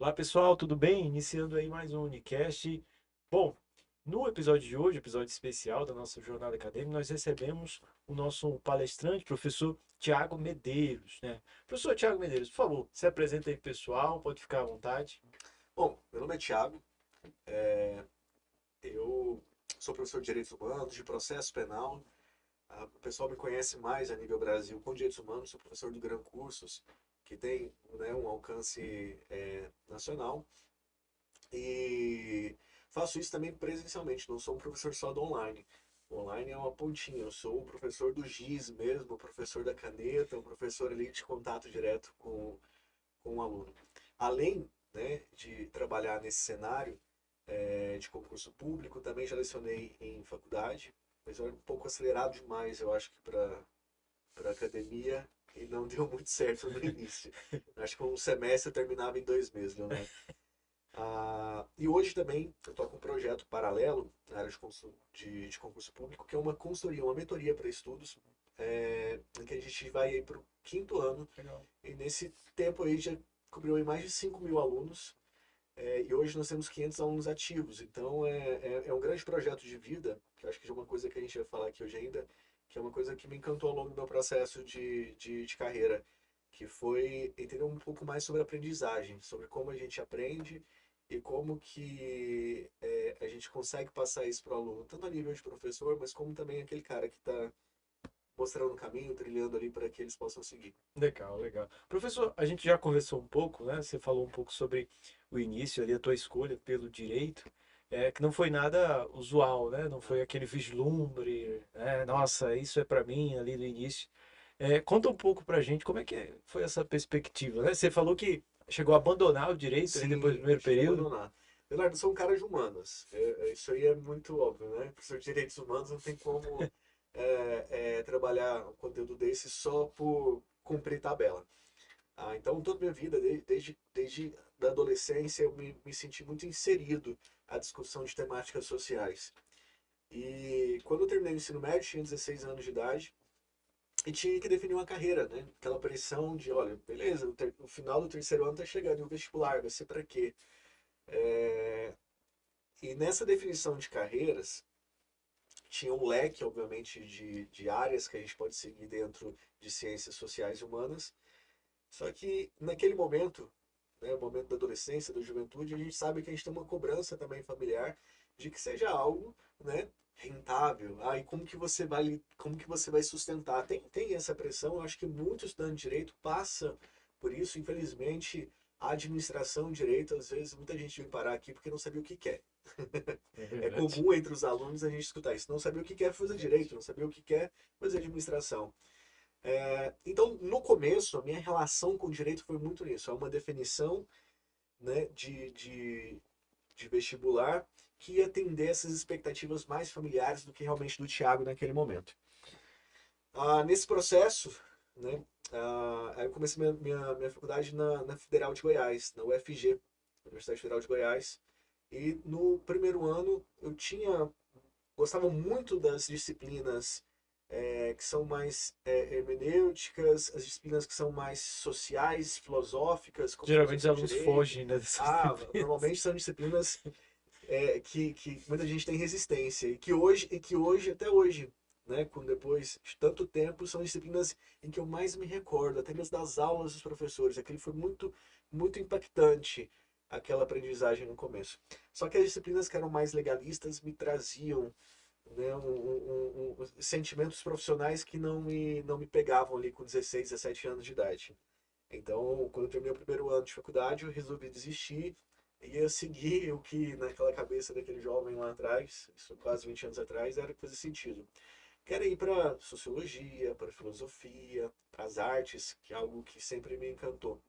Olá pessoal, tudo bem? Iniciando aí mais um Unicast. Bom, no episódio de hoje, episódio especial da nossa jornada acadêmica, nós recebemos o nosso palestrante, professor Tiago Medeiros, né? Professor Tiago Medeiros, por favor, se apresenta aí pessoal, pode ficar à vontade. Bom, meu nome é Thiago, eu sou professor de Direitos Humanos, de Processo Penal. O pessoal me conhece mais a nível Brasil com Direitos Humanos, sou professor do Gran Cursos, que tem, né, um alcance nacional. E faço isso também presencialmente, não sou um professor só do online. O online é uma pontinha, eu sou o professor do GIS mesmo, o professor da caneta, o professor ali de contato direto com o aluno. Além, né, de trabalhar nesse cenário de concurso público, também já lecionei em faculdade, mas eu era um pouco acelerado demais, eu acho que para academia, e não deu muito certo no início. Acho que um semestre eu terminava em 2 meses, Leonardo. E hoje também eu estou com um projeto paralelo na área de concurso público, que é uma consultoria, uma mentoria para estudos, em que a gente vai para o quinto ano, Legal. e nesse tempo aí já cobriu aí mais de 5 mil alunos, e hoje nós temos 500 alunos ativos. Então é um grande projeto de vida, que eu acho que é uma coisa que a gente vai falar aqui hoje ainda, que é uma coisa que me encantou ao longo do meu processo de carreira, que foi entender um pouco mais sobre aprendizagem, sobre como a gente aprende e como que a gente consegue passar isso para o aluno, tanto a nível de professor, mas como também aquele cara que está mostrando o caminho, trilhando ali para que eles possam seguir. Legal, legal. Professor, a gente já conversou um pouco, né? Você falou um pouco sobre o início ali, a tua escolha pelo direito, que não foi nada usual, né? Não foi aquele vislumbre, né? Nossa, isso é para mim ali no início. Conta um pouco pra gente como é que foi essa perspectiva, né? Você falou que chegou a abandonar o direito ali depois do Sim, primeiro cheguei a período. abandonar. Leonardo, eu sou um cara de humanas. Isso aí é muito óbvio, né? Professor de direitos humanos não tem como trabalhar um conteúdo desse só por cumprir tabela. Então, toda a minha vida, desde da adolescência, eu me senti muito inserido à discussão de temáticas sociais. E quando eu terminei o ensino médio, tinha 16 anos de idade e tinha que definir uma carreira, né? Aquela pressão de, olha, beleza, o final do terceiro ano tá chegando, e o vestibular vai ser para quê? E nessa definição de carreiras, tinha um leque, obviamente, de áreas que a gente pode seguir dentro de ciências sociais e humanas. Só que naquele momento, né, o momento da adolescência, da juventude, a gente sabe que a gente tem uma cobrança também familiar de que seja algo, né, rentável. E como que você vai sustentar? Tem essa pressão, eu acho que muito estudante de direito passa por isso, infelizmente. A administração de direito, às vezes, muita gente vem parar aqui porque não sabia o que quer. É É verdade. comum entre os alunos a gente escutar isso. Não saber o que quer fazer direito, não saber o que quer fazer administração. Então, no começo, a minha relação com o direito foi muito nisso. É uma definição, né, de vestibular que ia atender essas expectativas mais familiares do que realmente do Tiago naquele momento. Nesse processo, né, aí eu comecei minha faculdade na Federal de Goiás, na UFG, Universidade Federal de Goiás. E no primeiro ano eu gostava muito das disciplinas que são mais hermenêuticas, as disciplinas que são mais sociais, filosóficas, como Geralmente os filosofia do alunos direito. fogem, né, dessas disciplinas. Normalmente são disciplinas que muita gente tem resistência e que hoje, até hoje, né, com depois de tanto tempo, são disciplinas em que eu mais me recordo, até mesmo das aulas dos professores. Aquilo foi muito impactante, aquela aprendizagem no começo. Só que as disciplinas que eram mais legalistas me traziam, né, sentimentos profissionais que não me pegavam ali com 16, 17 anos de idade. Então, quando eu terminei o primeiro ano de faculdade, eu resolvi desistir e ia seguir o que naquela cabeça daquele jovem lá atrás, isso quase 20 anos atrás, era que fazia sentido. Quero ir para sociologia, para filosofia, para as artes, que é algo que sempre me encantou.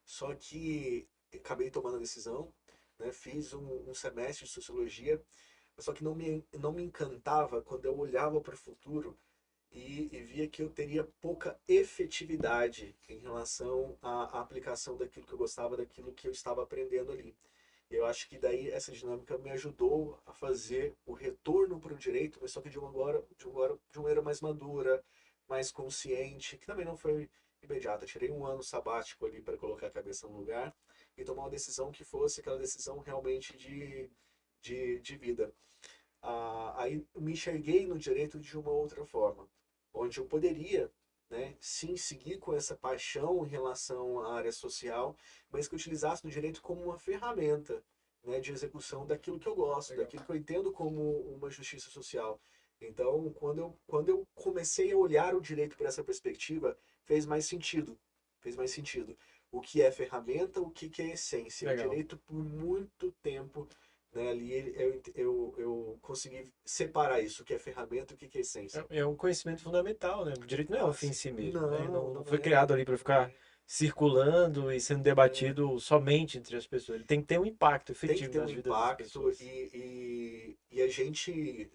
Só que acabei tomando a decisão, né, fiz um semestre de sociologia, só que não me encantava quando eu olhava para o futuro e via que eu teria pouca efetividade em relação à aplicação daquilo que eu gostava, daquilo que eu estava aprendendo ali. Eu acho que daí essa dinâmica me ajudou a fazer o retorno para o direito, mas só que de uma era mais madura, mais consciente, que também não foi imediata. Tirei um ano sabático ali para colocar a cabeça no lugar e tomar uma decisão que fosse aquela decisão realmente de vida. Aí eu me enxerguei no direito de uma outra forma, onde eu poderia, né, sim, seguir com essa paixão em relação à área social, mas que eu utilizasse o direito como uma ferramenta, né, de execução daquilo que eu gosto, Legal. daquilo que eu entendo como uma justiça social. Então, quando eu comecei a olhar o direito por essa perspectiva, fez mais sentido. Fez mais sentido. O que é ferramenta, o que é essência. O Legal. direito, por muito tempo, né, ali eu consegui separar isso, o que é ferramenta e o que é essência. É um conhecimento fundamental, né? O direito não é um Ah, fim em sim. si mesmo, né? Não, Não não foi é. criado ali para Não ficar é. circulando e sendo É. debatido somente entre as pessoas. Ele tem que ter um impacto Tem que efetivo ter um nas vidas das impacto pessoas. e a gente,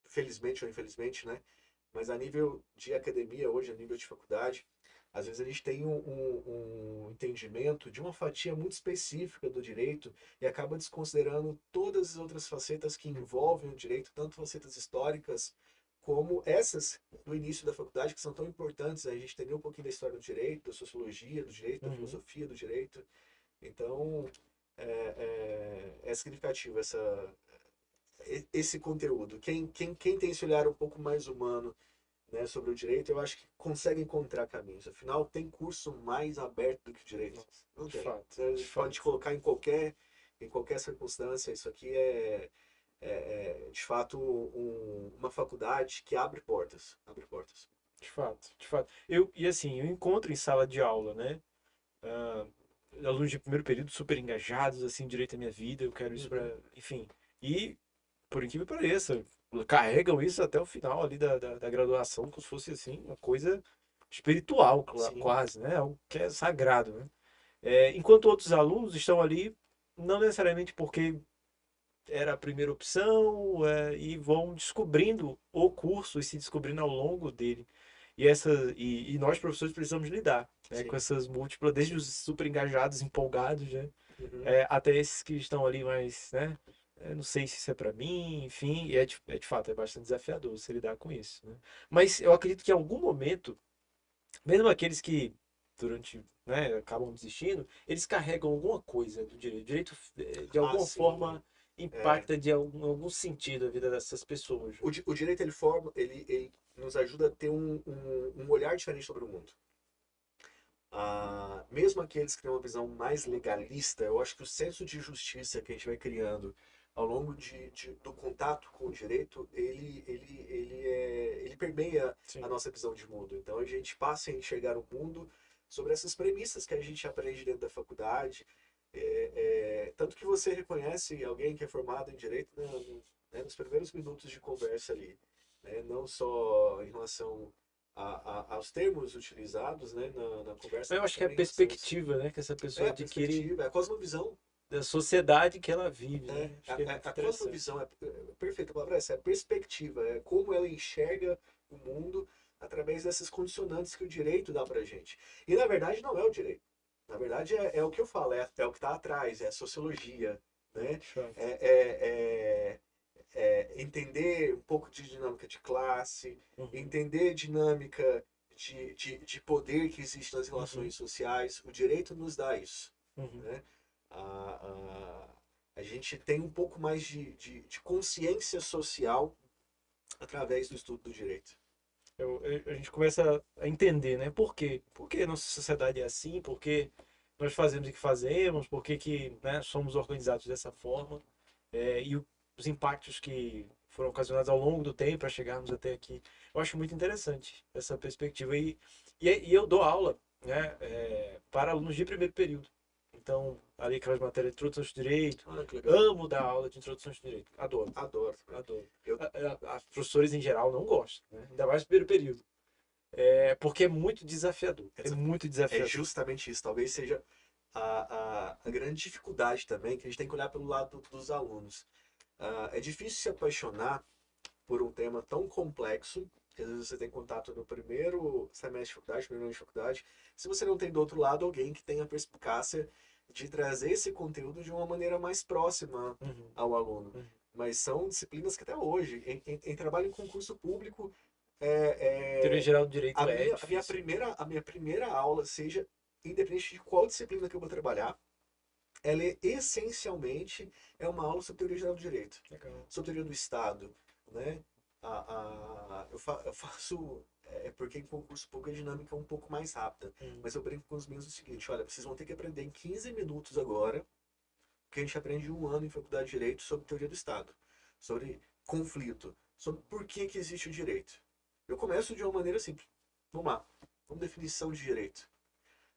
felizmente ou infelizmente, né? Mas a nível de academia, hoje, a nível de faculdade, às vezes a gente tem um entendimento de uma fatia muito específica do direito e acaba desconsiderando todas as outras facetas que envolvem o direito, tanto facetas históricas como essas do início da faculdade, que são tão importantes, a gente entender um pouquinho da história do direito, da sociologia do direito, da Uhum. filosofia do direito. Então, é significativo esse conteúdo. Quem tem esse olhar um pouco mais humano, né, sobre o direito, eu acho que consegue encontrar caminhos. Afinal, tem curso mais aberto do que o direito? Nossa, Não de tem. fato, Você de pode te fato, colocar em qualquer circunstância. Isso aqui de fato, uma faculdade que abre portas. Abre portas. de fato, de fato. E assim, eu encontro em sala de aula, né? ah, Alunos de primeiro período super engajados, assim, direito à minha vida, eu quero isso Uhum. para, enfim. E, por incrível que pareça, carregam isso até o final ali da graduação, como se fosse, assim, uma coisa espiritual, Sim. quase, né? Algo que é sagrado, né? Enquanto outros alunos estão ali, não necessariamente porque era a primeira opção, e vão descobrindo o curso e se descobrindo ao longo dele. E nós, professores, precisamos lidar, né, com Sim. essas múltiplas, desde os super engajados, empolgados, né, Uhum. até esses que estão ali mais, né, não sei se isso é para mim, enfim, e de fato, é bastante desafiador se lidar com isso, né. Mas eu acredito que em algum momento, mesmo aqueles que durante, né, acabam desistindo, eles carregam alguma coisa do direito. O direito, de Ah, alguma sim. forma, É, impacta algum sentido a vida dessas pessoas. o direito ele forma, ele nos ajuda a ter um olhar diferente sobre o mundo. Mesmo aqueles que têm uma visão mais legalista, eu acho que o senso de justiça que a gente vai criando ao longo do contato com o direito, ele permeia a Sim. nossa visão de mundo. Então a gente passa a enxergar o mundo sobre essas premissas que a gente aprende dentro da faculdade. Tanto que você reconhece alguém que é formado em direito, né, nos primeiros minutos de conversa ali, né? Não só em relação aos termos utilizados, né, na conversa, Eu mas acho que é a também em relação a isso. perspectiva, né, que essa É pessoa a adquire perspectiva, é a cosmovisão. da sociedade que ela vive, É, né? Acho que é muito a interessante. cosmovisão é perfeita, a palavra é essa, é a perspectiva, é como ela enxerga o mundo através dessas condicionantes que o direito dá pra gente. E na verdade não é o direito. Na verdade é o que eu falo, é o que está atrás, é a sociologia, né? Chato. Entender um pouco de dinâmica de classe, Uhum, entender dinâmica de poder que existe nas uhum, relações sociais. O direito nos dá isso, uhum. né? A, a gente tem um pouco mais de consciência social através do estudo do direito. A gente começa a entender, né? Por quê? Por que nossa sociedade é assim? Por que nós fazemos o que fazemos? Por que, né, somos organizados dessa forma? Os impactos que foram ocasionados ao longo do tempo para chegarmos até aqui. Eu acho muito interessante essa perspectiva. E eu dou aula, né, para alunos de primeiro período. Então, ali aquelas matérias de introdução ao direito. Olha que legal. Amo dar aula de introdução ao direito. Adoro, Adoro também. adoro. Eu, As professores em geral não gostam, né? Ainda mais no primeiro período. Porque é muito desafiador. É muito é desafiador. justamente isso. Talvez seja a grande dificuldade também, que a gente tem que olhar pelo lado dos alunos. É difícil se apaixonar por um tema tão complexo, que às vezes você tem contato no primeiro semestre de faculdade, primeiro ano de faculdade, se você não tem do outro lado alguém que tenha a perspicácia de trazer esse conteúdo de uma maneira mais próxima Uhum, ao aluno. uhum. Mas são disciplinas que até hoje, em trabalho em concurso público, Teoria é, é, geral do direito é a minha difícil. primeira aula seja independente de qual disciplina que eu vou trabalhar, ela essencialmente é uma aula sobre teoria geral do direito, Legal. sobre teoria do Estado, né? Eu faço, porque em concurso público a dinâmica é um pouco mais rápida, Hum. mas eu brinco com os meninos o seguinte, olha, vocês vão ter que aprender em 15 minutos agora, que a gente aprende em um ano em faculdade de direito sobre teoria do Estado, sobre conflito, sobre por que que existe o direito. Eu começo de uma maneira simples. Vamos lá, vamos definição de direito.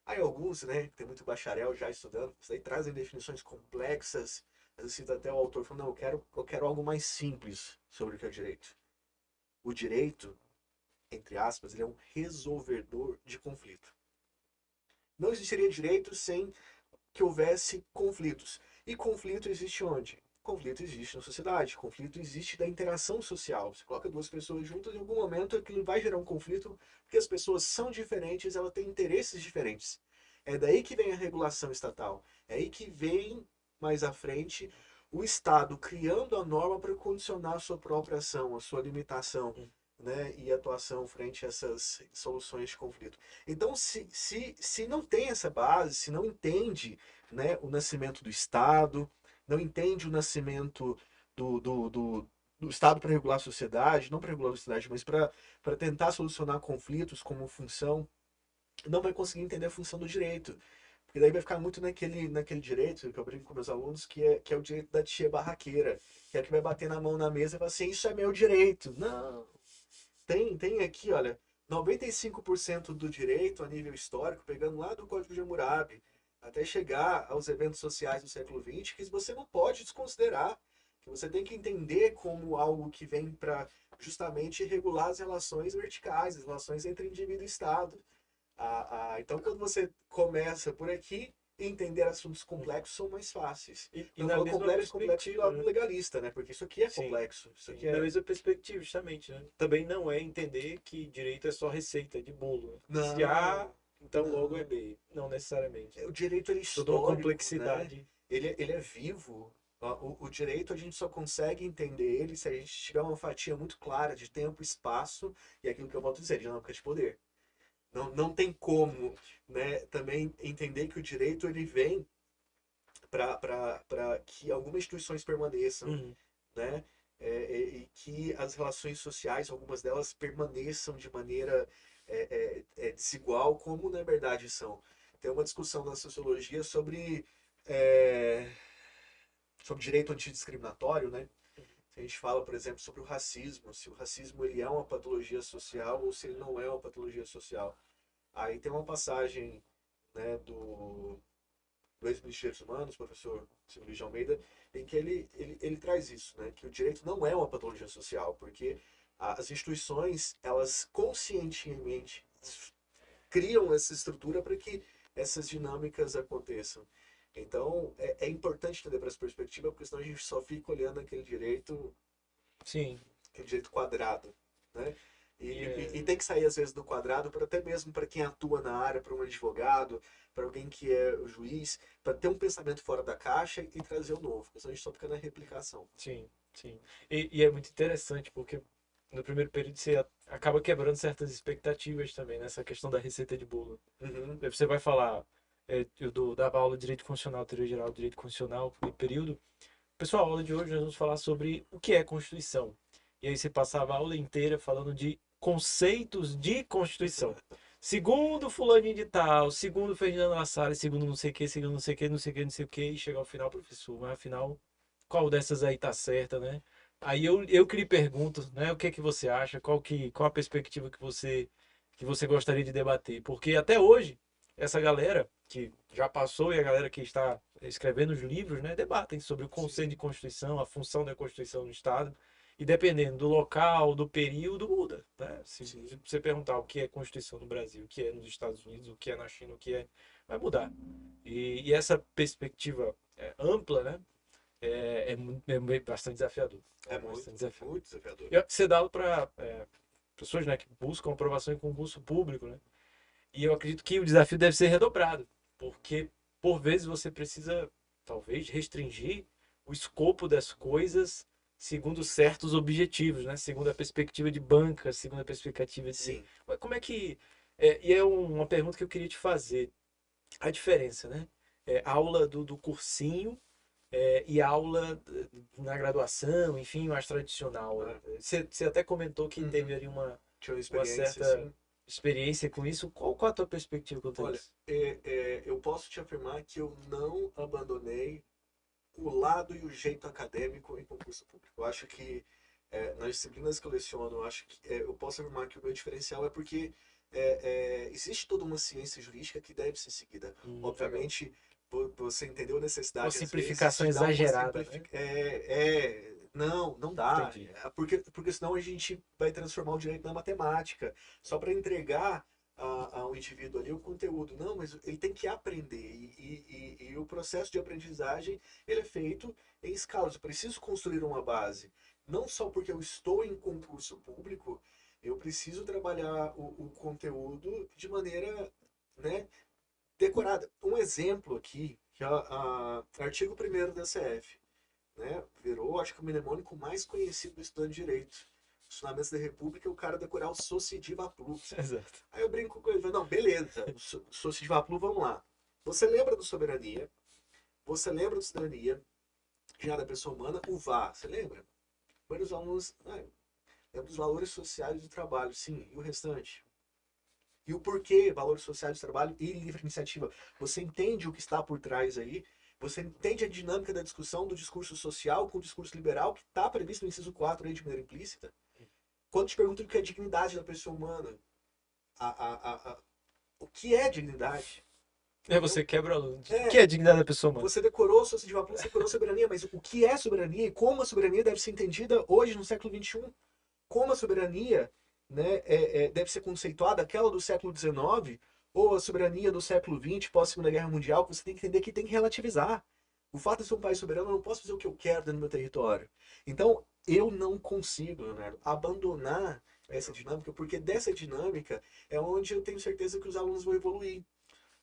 Aí alguns, né, que tem muito bacharel já estudando, isso aí trazem definições complexas. Às vezes cita até o autor falando, não, eu quero algo mais simples sobre o que é o direito. O direito, entre aspas, ele é um resolvedor de conflito. Não existiria direito sem que houvesse conflitos. E conflito existe onde? Conflito existe na sociedade, conflito existe da interação social. Você coloca duas pessoas juntas, em algum momento aquilo vai gerar um conflito, porque as pessoas são diferentes, elas têm interesses diferentes. É daí que vem a regulação estatal. É aí que vem, mais à frente, o Estado criando a norma para condicionar a sua própria ação, a sua limitação, né, e atuação frente a essas soluções de conflito. Então, se não tem essa base, se não entende, né, o nascimento do Estado, não entende o nascimento do Estado para regular a sociedade, não para regular a sociedade, mas para tentar solucionar conflitos como função, não vai conseguir entender a função do direito. Porque daí vai ficar muito naquele direito, que eu brinco com meus alunos, que é o direito da tia barraqueira, que é que vai bater na mão na mesa e falar assim, isso é meu direito. Não, tem aqui, olha, 95% do direito a nível histórico, pegando lá do Código de Hammurabi, até chegar aos eventos sociais do século XX, que você não pode desconsiderar, que você tem que entender como algo que vem para justamente regular as relações verticais, as relações entre indivíduo e Estado. Então, quando você começa por aqui, entender assuntos complexos são mais fáceis. E Eu na falo mesma complexo do perspectiva, lado né? legalista, né? Porque isso aqui é Sim, complexo. Isso sim. aqui Na é. mesma perspectiva, justamente, né? Também não é entender que direito é só receita de bolo, né? Se A, Não, então logo é não. B. Não necessariamente, né? O direito ele é Toda uma histórico, né? complexidade. Ele é vivo. O direito a gente só consegue entender ele se a gente tiver uma fatia muito clara de tempo, espaço e aquilo que eu volto a dizer, dinâmica de poder. Não tem como, né, também entender que o direito ele vem para que algumas instituições permaneçam, Uhum. né? E que as relações sociais, algumas delas permaneçam de maneira desigual, como na verdade são. Tem uma discussão na sociologia é, sobre direito antidiscriminatório, né? A gente fala, por exemplo, sobre o racismo, se o racismo ele é uma patologia social ou se ele não é uma patologia social. Aí tem uma passagem, né, do ex-ministro dos Direitos Humanos, professor Silvio de Almeida, em que ele traz isso, né, que o direito não é uma patologia social, porque as instituições, elas conscientemente criam essa estrutura para que essas dinâmicas aconteçam. Então, é importante entender para essa perspectiva, porque senão a gente só fica olhando Sim. aquele direito quadrado, né? E E tem que sair às vezes do quadrado, para até mesmo para quem atua na área, para um advogado, para alguém que é o juiz, para ter um pensamento fora da caixa e trazer o novo, porque senão a gente só fica na replicação. sim, sim. E é muito interessante, porque no primeiro período você acaba quebrando certas expectativas também, nessa questão da receita de bolo. Uhum. Aí você vai falar, dava aula de direito constitucional, teoria geral do direito constitucional, no período. Pessoal, a aula de hoje nós vamos falar sobre o que é Constituição. E aí você passava a aula inteira falando de conceitos de Constituição. Segundo fulaninho de tal, segundo Ferdinando Lassalle, segundo não sei o que, segundo não sei o que, não sei o que, não sei o que, e chega ao final, professor, mas afinal, qual dessas aí tá certa, né? Aí eu que lhe pergunto, né, o que é que você acha, qual a perspectiva que você gostaria de debater? Porque até hoje, essa galera que já passou e a galera que está escrevendo os livros, né, debatem sobre o conceito Sim, de Constituição, a função da Constituição no Estado, e dependendo do local, do período, muda, né? Se sim. você perguntar o que é Constituição no Brasil, o que é nos Estados Unidos, o que é na China, o que é, vai mudar. E essa perspectiva ampla, né, é bastante desafiador. É É bastante muito, desafiador. muito desafiador. E você dá aula para pessoas, né, que buscam aprovação em concurso público, né? E eu acredito que o desafio deve ser redobrado, porque por vezes você precisa, talvez, restringir o escopo das coisas segundo certos objetivos, né? Segundo a perspectiva de banca, segundo a perspectiva de. Sim. Mas como é que. E é uma pergunta que eu queria te fazer. a diferença, né? Aula do cursinho e aula na graduação, enfim, mais tradicional. né? Você até comentou que teve Uhum. ali Tinha uma uma experiência, certa assim. experiência com isso. Qual a tua perspectiva quanto a Olha, isso? eu posso te afirmar que eu não abandonei o lado e o jeito acadêmico em concurso público. Eu acho que nas disciplinas que eu leciono, eu acho que eu posso afirmar que o meu diferencial é porque existe toda uma ciência jurídica que deve ser seguida. Legal. Obviamente, você entendeu a Uma necessidade, às vezes, simplificação de dar uma exagerada, né? simplificação. Não, não dá. Entendi. Porque senão a gente vai transformar o direito na matemática, só para entregar ao indivíduo ali o conteúdo. Não, mas ele tem que aprender. E o processo de aprendizagem ele é feito em escalas. Eu preciso construir uma base. Não só porque eu estou em concurso público, eu preciso trabalhar o conteúdo de maneira, né, decorada. Um exemplo aqui, que é artigo 1º da CF, né, virou, acho que o mnemônico mais conhecido do estudante de direito. Os fundamentos da República, o cara decorar o Sociediva Plu. Exato. Aí eu brinco com ele, falo, não, beleza, Sociediva Plu, vamos lá. Você lembra do soberania, você lembra do cidadania, já da pessoa humana, o VA, você lembra? Vários alunos, lembra dos valores sociais do trabalho, sim, e o restante? E o porquê valores sociais do trabalho e livre iniciativa? Você entende o que está por trás aí? Você entende a dinâmica da discussão do discurso social com o discurso liberal que está previsto no inciso 4 aí de maneira implícita? Quando te pergunto o que é a dignidade da pessoa humana, a, a, a, o que é dignidade? Entendeu? Você quebra o aluno. O que É, é a dignidade da pessoa humana? você decorou sua de Vapor, você decorou soberania, mas o que é soberania e como a soberania deve ser entendida hoje no século XXI? Como a soberania, né, deve ser conceituada, aquela do século XIX ou a soberania do século XX, pós-Segunda Guerra Mundial, que você tem que entender que tem que relativizar. O fato de ser um país soberano, eu não posso fazer o que eu quero dentro do meu território. Então, eu não consigo, Leonardo, abandonar essa dinâmica, porque dessa dinâmica é onde eu tenho certeza que os alunos vão evoluir,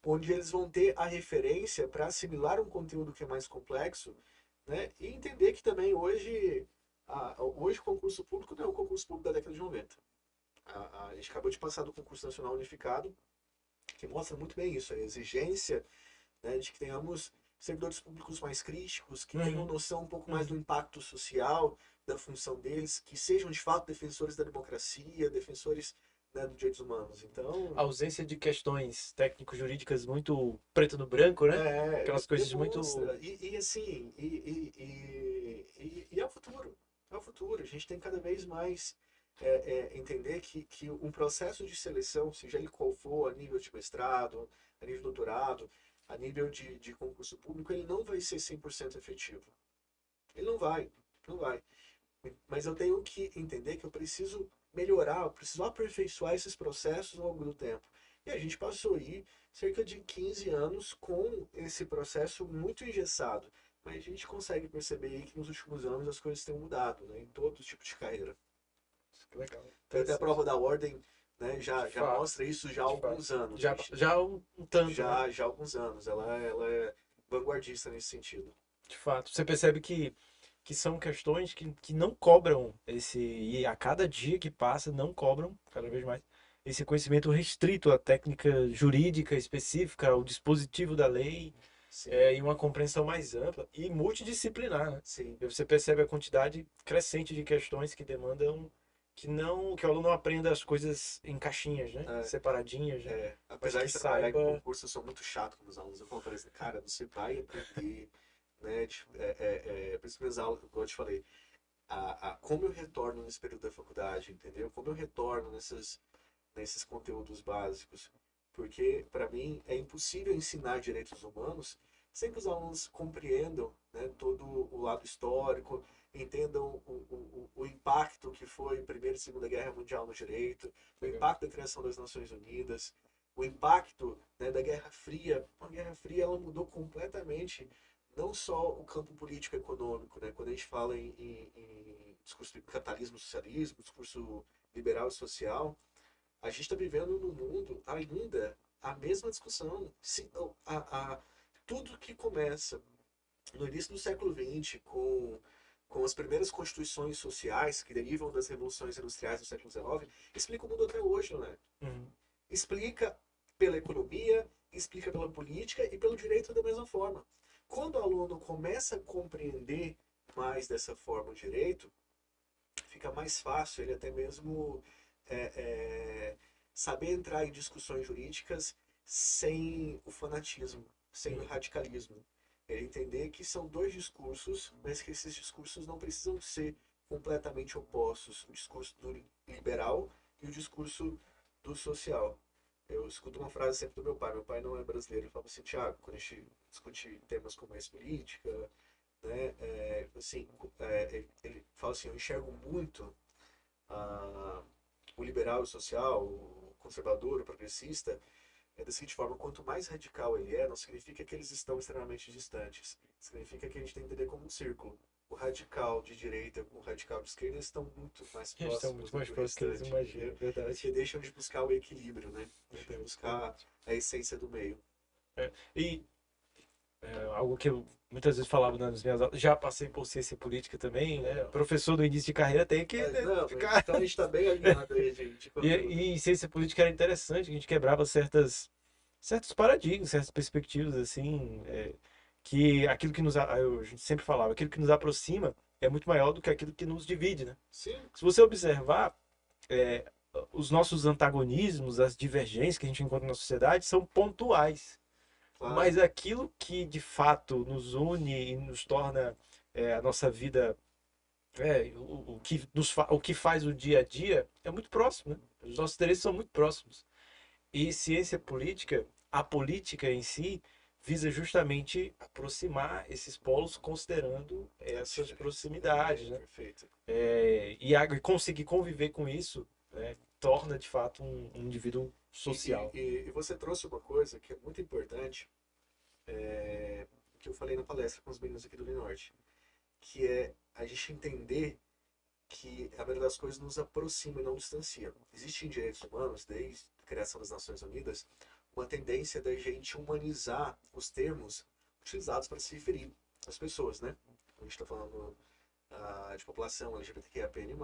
onde eles vão ter a referência para assimilar um conteúdo que é mais complexo, né? E entender que também hoje o concurso público não é o concurso público da década de 90. A gente acabou de passar do concurso nacional unificado, que mostra muito bem isso, a exigência, né, de que tenhamos servidores públicos mais críticos, que tenham Uhum, noção um pouco mais do uhum. impacto social da função deles, que sejam de fato defensores da democracia, defensores, né, dos direitos humanos. A Então, ausência de questões técnico-jurídicas muito preto no branco, né? Aquelas coisas muito. demonstra. E assim, é o futuro. É o futuro. A gente tem cada vez mais entender que um processo de seleção, seja ele qual for, a nível de mestrado, a nível de doutorado, a nível de concurso público, ele não vai ser 100% efetivo. Ele não vai. Não vai. Mas eu tenho que entender que eu preciso melhorar, eu preciso aperfeiçoar esses processos ao longo do tempo. E a gente passou aí cerca de 15 anos com esse processo muito engessado. Mas a gente consegue perceber aí que nos últimos anos as coisas têm mudado, né, em todos os tipos de carreira. Legal, Até a interessante. prova da ordem, né, De já fato, mostra isso já há de fato. alguns anos. A Já, gente, já um tanto, né? já há alguns anos. Ela é vanguardista nesse sentido. De fato. Você percebe que são questões que não cobram esse. E a cada dia que passa, não cobram, cada vez mais, esse conhecimento restrito à técnica jurídica específica, ao dispositivo da lei, Sim, e uma compreensão mais ampla e multidisciplinar, né? sim. E você percebe a quantidade crescente de questões que demandam que o aluno não aprenda as coisas em caixinhas, né? É, Separadinhas, né? Mas apesar que de trabalhar em saiba. concurso, eu sou muito chato com os alunos. Eu falo para eles, cara, você vai aprender, né? Por isso que minhas aulas, como eu te falei, como eu retorno nesse período da faculdade, entendeu? Como eu retorno nesses conteúdos básicos. Porque, para mim, é impossível ensinar direitos humanos sem que os alunos compreendam, né, todo o lado histórico, entendam o impacto que foi a Primeira e Segunda Guerra Mundial no direito, o Legal. impacto da criação das Nações Unidas, o impacto, né, da Guerra Fria. A Guerra Fria ela mudou completamente não só o campo político e econômico, né? Quando a gente fala em discurso de capitalismo, socialismo, discurso liberal e social, a gente está vivendo no mundo ainda a mesma discussão. Tudo que começa no início do século XX, com as primeiras constituições sociais que derivam das revoluções industriais do século XIX, explica o mundo até hoje, né? Uhum. Explica pela economia, explica pela política e pelo direito da mesma forma. Quando o aluno começa a compreender mais dessa forma o direito, fica mais fácil ele até mesmo é, é, saber entrar em discussões jurídicas sem o fanatismo, sem o Uhum. radicalismo. Ele entender que são dois discursos, mas que esses discursos não precisam ser completamente opostos. O discurso do liberal e o discurso do social. Eu escuto uma frase sempre do meu pai. Meu pai não é brasileiro. Ele fala assim, Tiago, quando a gente discute temas como essa política, né, assim, ele fala assim, eu enxergo muito a, o liberal e o social, o conservador, o progressista, da seguinte forma, quanto mais radical ele é, não significa que eles estão extremamente distantes. Significa que a gente tem que entender como um círculo. O radical de direita com o radical de esquerda estão muito mais Eles estão próximos muito do mais que o próximos que eles restante, imaginam, entendeu? é verdade. Porque deixam de buscar o equilíbrio, né? Deixam de Verdade, buscar verdade. a essência do meio. É, e algo que eu muitas vezes falava nas minhas aulas, já passei por ciência política também, né? Legal. Professor do início de carreira tem que, né, Não, ficar. então a gente está bem alinhado aí de E, conteúdo. e em ciência política era interessante, a gente quebrava certos paradigmas, certas perspectivas, assim, que aquilo que a gente sempre falava, aquilo que nos aproxima é muito maior do que aquilo que nos divide, né? Sim, Se você observar, é, os nossos antagonismos, as divergências que a gente encontra na sociedade são pontuais. claro. Mas aquilo que de fato nos une e nos torna a nossa vida, o que faz o dia a dia, é muito próximo, né? Os nossos interesses são muito próximos. E ciência política, a política em si, visa justamente aproximar esses polos considerando As essas diferenças. proximidades, né? Perfeito. E conseguir conviver com isso, né, torna de fato um indivíduo E, social. e você trouxe uma coisa que é muito importante, que eu falei na palestra com os meninos aqui do Norte, que é a gente entender que a maioria das coisas nos aproxima e não distancia. Existe em direitos humanos, desde a criação das Nações Unidas, uma tendência da gente humanizar os termos utilizados para se referir às pessoas, né? A gente está falando de população LGBTQIAPN+,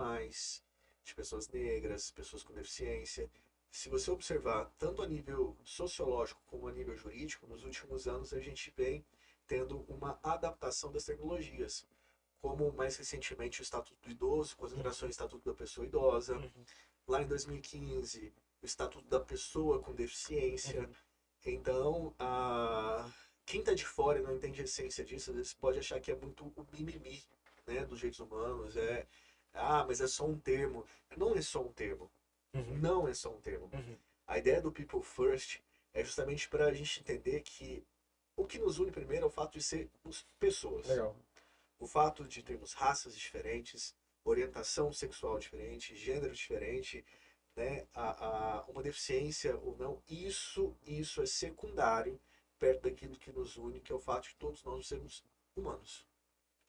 de pessoas negras, pessoas com deficiência. Se você observar, tanto a nível sociológico como a nível jurídico, nos últimos anos a gente vem tendo uma adaptação das tecnologias, como mais recentemente o Estatuto do Idoso, com as alterações do Estatuto da Pessoa Idosa, Uhum, lá em 2015, o Estatuto da Pessoa com Deficiência. uhum, Então, quem está de fora e não entende a essência disso, às vezes pode achar que é muito o mimimi, né, dos direitos humanos. Mas é só um termo. Não é só um termo. uhum, Não é só um termo. uhum. A ideia do People First é justamente para a gente entender que o que nos une primeiro é o fato de sermos pessoas. Legal. O fato de termos raças diferentes, orientação sexual diferente, gênero diferente, né, uma deficiência ou não, isso é secundário perto daquilo que nos une, que é o fato de todos nós sermos humanos.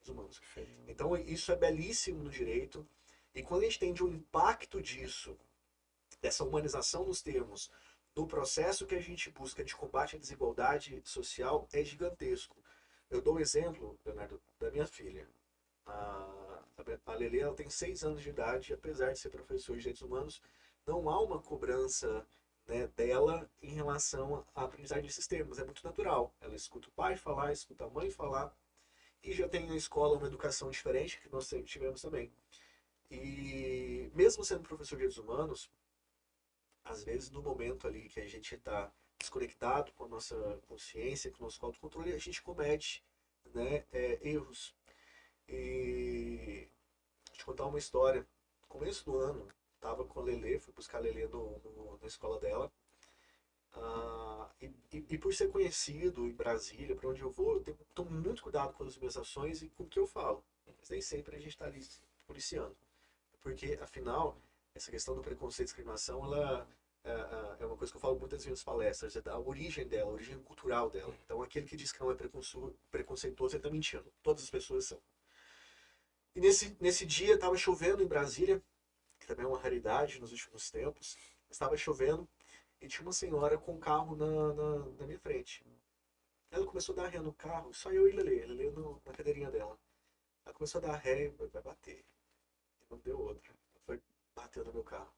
Humanos. Perfeito. Então isso é belíssimo no direito, e quando a gente entende o impacto disso, dessa humanização dos termos, no processo que a gente busca de combate à desigualdade social, é gigantesco. Eu dou um exemplo, Leonardo, da minha filha. A Lele ela tem 6 anos de idade, e apesar de ser professor de direitos humanos, não há uma cobrança, né, dela em relação à aprendizagem desses termos. É muito natural. Ela escuta o pai falar, escuta a mãe falar, e já tem na escola uma educação diferente, que nós sempre tivemos também. E mesmo sendo professor de direitos humanos, às vezes no momento ali que a gente está desconectado com a nossa consciência, com o nosso autocontrole, a gente comete, né, erros. E te contar uma história. No começo do ano, tava com a Lelê, fui buscar a Lelê na escola dela. E por ser conhecido em Brasília, para onde eu vou, eu tomo muito cuidado com as minhas ações e com o que eu falo. Mas nem sempre a gente está ali policiando. Porque, afinal, essa questão do preconceito e discriminação, ela é uma coisa que eu falo muitas vezes nas palestras, é da origem dela, a origem cultural dela. Então, aquele que diz que não é preconceituoso, ele está mentindo. Todas as pessoas são. E nesse dia estava chovendo em Brasília, que também é uma raridade nos últimos tempos. Estava chovendo e tinha uma senhora com um carro na minha frente. Ela começou a dar ré no carro, só eu e Lele, Lele na cadeirinha dela. Ela começou a dar ré e vai bater. E não deu outra. Foi bateu no meu carro.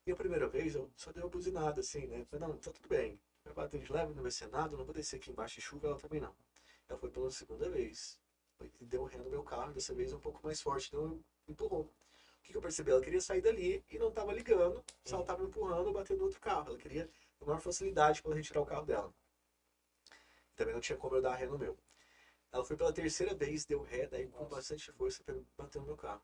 E a primeira vez eu só dei uma buzinada assim, né? Falei, não, tá tudo bem. vai bater de leve, não vai ser nada, não vou descer aqui embaixo de chuva, ela também não. Ela foi pela segunda vez. E deu ré no meu carro, dessa vez um pouco mais forte, então empurrou. O que eu percebi? Ela queria sair dali e não estava ligando se ela estava empurrando ou batendo no outro carro. Ela queria ter maior facilidade para retirar o carro dela. Também não tinha como eu dar ré no meu. Ela foi pela terceira vez, deu ré, daí com bastante força bateu no meu carro.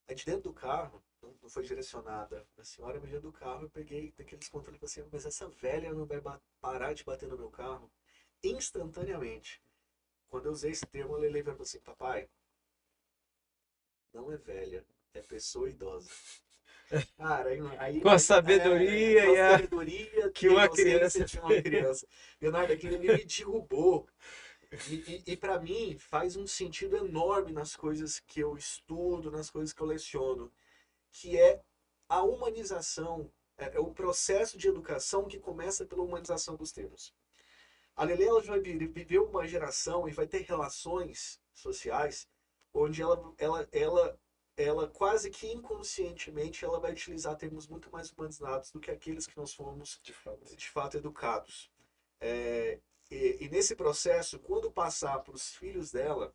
Aí de dentro do carro, não foi direcionada a senhora, mas dentro do carro eu peguei daqueles controles e falei assim, mas essa velha não vai parar de bater no meu carro instantaneamente. Quando eu usei esse termo, eu falei assim, papai, não é velha, é pessoa idosa. Cara, Com a sabedoria com a e a sabedoria que e a uma inocência criança de uma criança. Leonardo, aquilo ali me derrubou. E para mim faz um sentido enorme nas coisas que eu estudo, nas coisas que eu leciono, que é a humanização, é o processo de educação que começa pela humanização dos termos. A Lele ela vai viver uma geração e vai ter relações sociais onde ela quase que inconscientemente ela vai utilizar termos muito mais humanizados do que aqueles que nós fomos de fato educados. É, e nesse processo, quando passar para os filhos dela,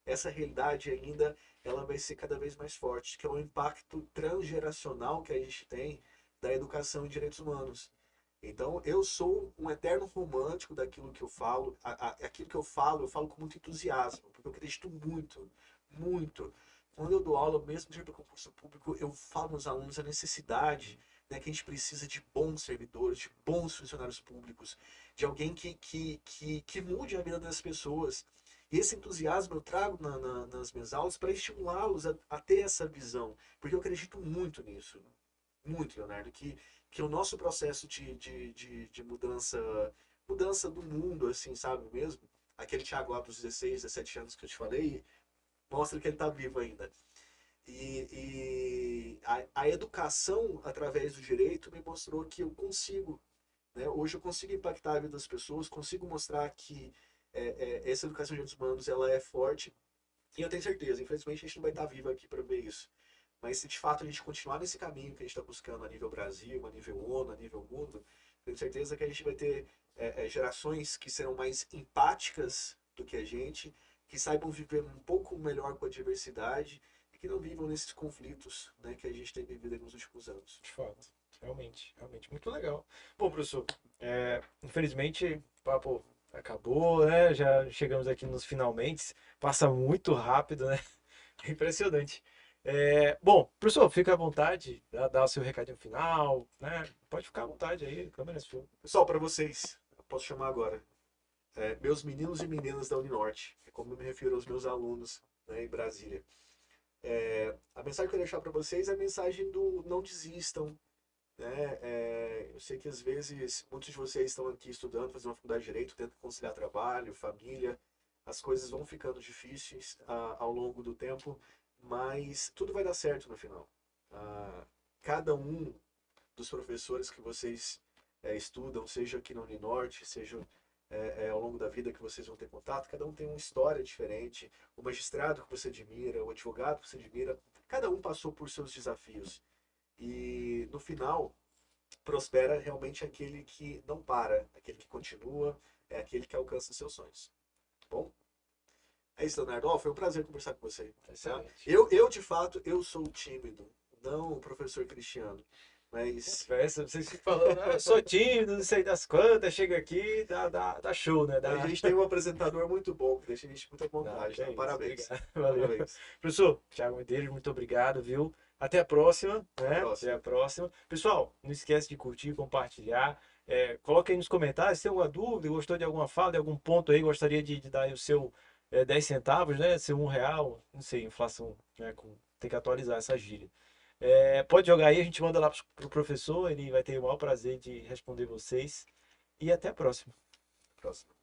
essa realidade ainda ela vai ser cada vez mais forte, que é o impacto transgeracional que a gente tem da educação em direitos humanos. Então, eu sou um eterno romântico daquilo que eu falo. Aquilo que eu falo com muito entusiasmo, porque eu acredito muito, muito. Quando eu dou aula, mesmo de concurso público, eu falo nos alunos a necessidade, né, que a gente precisa de bons servidores, de bons funcionários públicos, de alguém que mude a vida das pessoas. E esse entusiasmo eu trago nas minhas aulas para estimulá-los a ter essa visão, porque eu acredito muito nisso. Muito, Leonardo, que o nosso processo de mudança do mundo, assim, sabe mesmo? Aquele Thiago lá dos 16, 17 anos que eu te falei, mostra que ele está vivo ainda. E a educação através do direito me mostrou que eu consigo, né? Hoje eu consigo impactar a vida das pessoas, consigo mostrar que essa educação de direitos humanos ela é forte. E eu tenho certeza, infelizmente a gente não vai estar vivo aqui para ver isso. Mas se de fato a gente continuar nesse caminho que a gente está buscando a nível Brasil, a nível ONU, a nível mundo, tenho certeza que a gente vai ter gerações que serão mais empáticas do que a gente, que saibam viver um pouco melhor com a diversidade e que não vivam nesses conflitos, né, que a gente tem vivido nos últimos anos. de fato. Realmente, realmente. Muito legal. Bom, professor, infelizmente o papo acabou, né? Já chegamos aqui nos finalmente. Passa muito rápido, né? Impressionante. Bom, professor, fica à vontade, dá o seu recadinho final, né? Pode ficar à vontade aí, câmera sua. Pessoal, para vocês, eu posso chamar agora, meus meninos e meninas da Uninorte, é como eu me refiro aos meus alunos, né, em Brasília. A mensagem que eu quero deixar para vocês é a mensagem do não desistam, né? Eu sei que às vezes muitos de vocês estão aqui estudando, fazendo uma faculdade de direito, tentam conciliar trabalho, família, as coisas vão ficando difíceis ao longo do tempo, mas tudo vai dar certo no final. Cada um dos professores que vocês estudam, seja aqui na Uninorte, seja ao longo da vida que vocês vão ter contato, cada um tem uma história diferente, o magistrado que você admira, o advogado que você admira, cada um passou por seus desafios. E no final, prospera realmente aquele que não para, aquele que continua, é aquele que alcança os seus sonhos. Tá bom? É isso, Leonardo. Foi um prazer conversar com você. Tá? Excelente. De fato, eu sou tímido, não o professor Cristiano. Mas Vocês ficam falando, eu sou tímido, não sei das quantas, chega aqui, dá show, né? a gente tem um apresentador muito bom, que deixa a gente muito à Não, vontade. que é Então, isso, parabéns. obrigado. Valeu. Parabéns. Professor, Thiago Medeiros, muito obrigado, viu? Até a próxima, Até a né? Até próxima. a próxima. Pessoal, não esquece de curtir, compartilhar. Coloque aí nos comentários se tem alguma dúvida, gostou de alguma fala, de algum ponto aí, gostaria de dar aí o seu 10 centavos, né? Seu R$ 1, não sei, inflação, né? Tem que atualizar essa gíria. Pode jogar aí, a gente manda lá pro professor, ele vai ter o maior prazer de responder vocês. E até a próxima. Próximo.